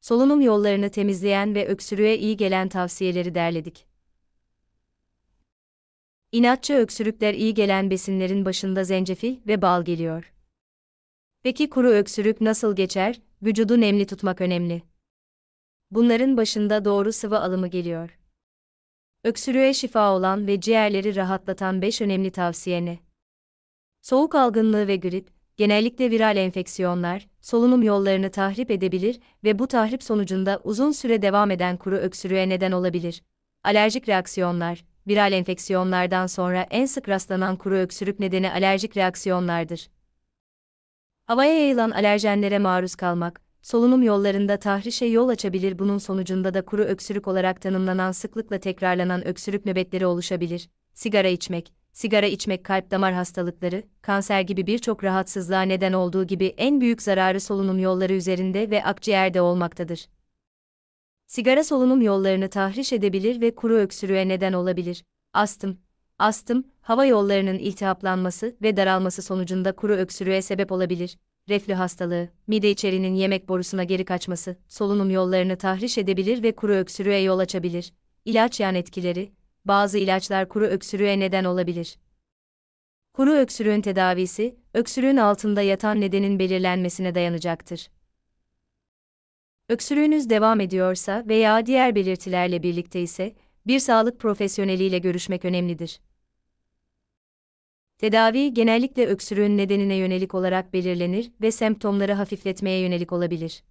solunum yollarını temizleyen ve öksürüğe iyi gelen tavsiyeleri derledik. İnatçı öksürükler iyi gelen besinlerin başında zencefil ve bal geliyor. Peki kuru öksürük nasıl geçer? Vücudu nemli tutmak önemli. Bunların başında doğru sıvı alımı geliyor. Öksürüğe şifa olan ve ciğerleri rahatlatan 5 önemli tavsiye ne? Soğuk algınlığı ve grip, genellikle viral enfeksiyonlar, solunum yollarını tahrip edebilir ve bu tahrip sonucunda uzun süre devam eden kuru öksürüğe neden olabilir. Alerjik reaksiyonlar, viral enfeksiyonlardan sonra en sık rastlanan kuru öksürük nedeni alerjik reaksiyonlardır. Havaya yayılan alerjenlere maruz kalmak, solunum yollarında tahrişe yol açabilir. Bunun sonucunda da kuru öksürük olarak tanımlanan sıklıkla tekrarlanan öksürük nöbetleri oluşabilir. Sigara içmek kalp damar hastalıkları, kanser gibi birçok rahatsızlığa neden olduğu gibi en büyük zararı solunum yolları üzerinde ve akciğerde olmaktadır. Sigara solunum yollarını tahriş edebilir ve kuru öksürüğe neden olabilir. Astım, hava yollarının iltihaplanması ve daralması sonucunda kuru öksürüğe sebep olabilir. Reflü hastalığı, mide içeriğinin yemek borusuna geri kaçması, solunum yollarını tahriş edebilir ve kuru öksürüğe yol açabilir. İlaç yan etkileri, bazı ilaçlar kuru öksürüğe neden olabilir. Kuru öksürüğün tedavisi, öksürüğün altında yatan nedenin belirlenmesine dayanacaktır. Öksürüğünüz devam ediyorsa veya diğer belirtilerle birlikte ise, bir sağlık profesyoneliyle görüşmek önemlidir. Tedavi genellikle öksürüğün nedenine yönelik olarak belirlenir ve semptomları hafifletmeye yönelik olabilir.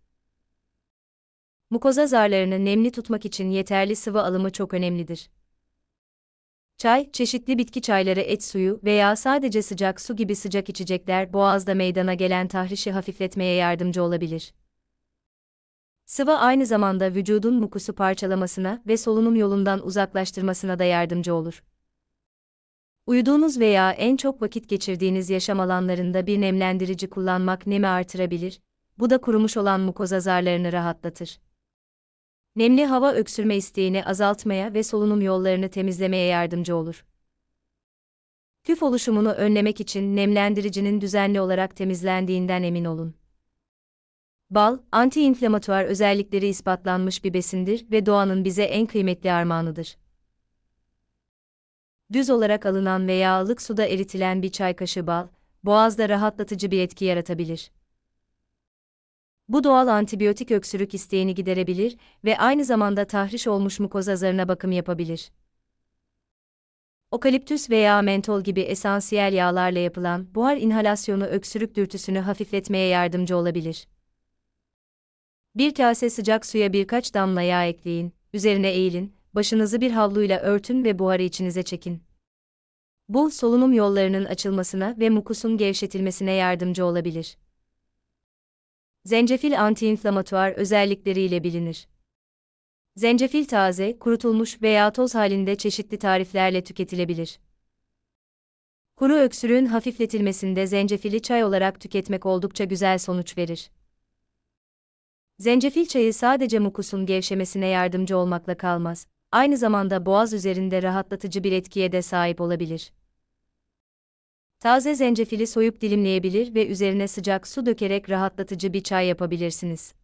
Mukoza zarlarını nemli tutmak için yeterli sıvı alımı çok önemlidir. Çay, çeşitli bitki çayları, et suyu veya sadece sıcak su gibi sıcak içecekler boğazda meydana gelen tahrişi hafifletmeye yardımcı olabilir. Sıvı aynı zamanda vücudun mukusu parçalamasına ve solunum yolundan uzaklaştırmasına da yardımcı olur. Uyuduğunuz veya en çok vakit geçirdiğiniz yaşam alanlarında bir nemlendirici kullanmak nemi artırabilir, bu da kurumuş olan mukoza zarlarını rahatlatır. Nemli hava öksürme isteğini azaltmaya ve solunum yollarını temizlemeye yardımcı olur. Küf oluşumunu önlemek için nemlendiricinin düzenli olarak temizlendiğinden emin olun. Bal, anti-inflamatuar özellikleri ispatlanmış bir besindir ve doğanın bize en kıymetli armağanıdır. Düz olarak alınan veya ılık suda eritilen bir çay kaşığı bal, boğazda rahatlatıcı bir etki yaratabilir. Bu doğal antibiyotik öksürük isteğini giderebilir ve aynı zamanda tahriş olmuş mukoza zarına bakım yapabilir. Okaliptüs veya mentol gibi esansiyel yağlarla yapılan buhar inhalasyonu öksürük dürtüsünü hafifletmeye yardımcı olabilir. Bir kase sıcak suya birkaç damla yağ ekleyin, üzerine eğilin, başınızı bir havluyla örtün ve buharı içinize çekin. Bu, solunum yollarının açılmasına ve mukusun gevşetilmesine yardımcı olabilir. Zencefil anti-inflamatuar özellikleriyle bilinir. Zencefil taze, kurutulmuş veya toz halinde çeşitli tariflerle tüketilebilir. Kuru öksürüğün hafifletilmesinde zencefili çay olarak tüketmek oldukça güzel sonuç verir. Zencefil çayı sadece mukusun gevşemesine yardımcı olmakla kalmaz, aynı zamanda boğaz üzerinde rahatlatıcı bir etkiye de sahip olabilir. Taze zencefili soyup dilimleyebilir ve üzerine sıcak su dökerek rahatlatıcı bir çay yapabilirsiniz.